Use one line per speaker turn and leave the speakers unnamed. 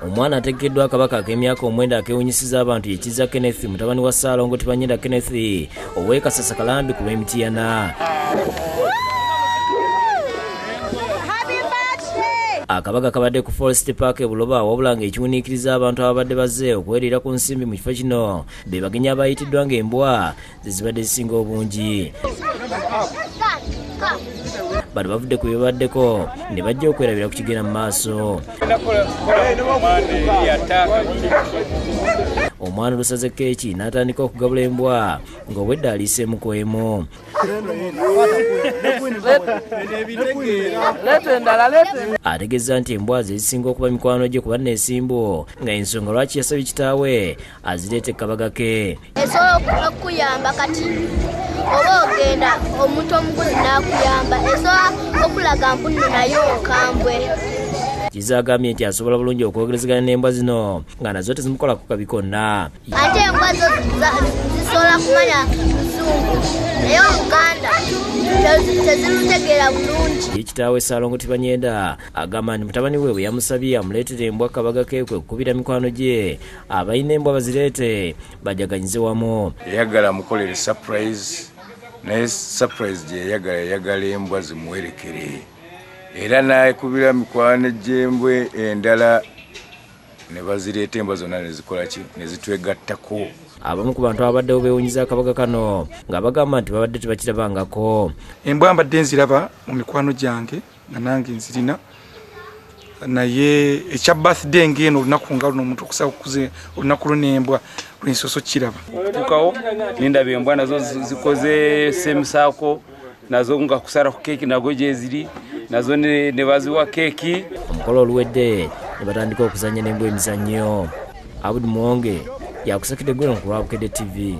Omwana ategekeddwa akabaka ak'emyaka omwenda akewunyisiza abantu yekiza Kenneth mutabani wa Ssaalongo Tibanyenda Kenneth ow'e Kasasa Kalambi ku lw'Emityana. Akabaka kabadde ku Forest Park e Buloba wabula ng'ekiwuniikiriza abantu ababadde bazze okuwerera ku nsimbi mu kifo kino be bagenyi abayitiddwa ng'embwa zibadde zisinga obungi. Bano bavudde ku byebaddeko ne bajja okwerabira ku kigenda mu maaso. Omwana olusaze keeki n'atandika okugabula embwa ng'obwedda aliiseemu ku emu. Ategeeza nti embwa ze zisinga okuba mikwano gye kuba neesimbo ng'ensonga lwaki yasabye kitaawe azireete ekkabaga ke.
Esobola okuyamba kati oba ogenda omuntu omuguzi n'akuyamba esobola okulaga mbu nno naye okambwe.
Kiza agambye nti asobola bulungi okwogerezeganya n'embwa zino nga nazo tezimukola ku kabi konna.
Ate embwa zo zisobola kumanya Luzungu naye Oluganda tezirutegeera bulungi.
Kitaawe Ssaalongo Tibanyenda agamba nti mutabani we bwe yamusabye amuleetere embwa akabaga ke kwe kukubira mikwano gye abalina embwa bazireete bajaganyize wamu.
Yayagala amukolere surprise naye surprise gye yayagala embwa zimuwerekere era n'akubira mikwano gy'embwa endala ne bazireeta embwa zonna ne zikola ki ne zitwegattako.
Abamu ku bantu abaddewo beewunyiza akabaga kano nga bagamba nti babadde tebakirabangako.
Embwa mbadde nziraba mu mikwano gyange nga nange nzirina naye ekya birthday ng'eno olunaku nga luno omuntu okusaba okuze olunaku lunembwa lwensoso kiraba.
Tukawo nindaba embwa nazo zikoze semusaako nazo nga kusala ku keeki nago gye ziri nazo ne baziwa keeki.
Omukolo oluwedde ne batandika okuzannya n'embwa emizannyo. Abudi Muwonge yakusakidde gweno ku Lwabukedde TV.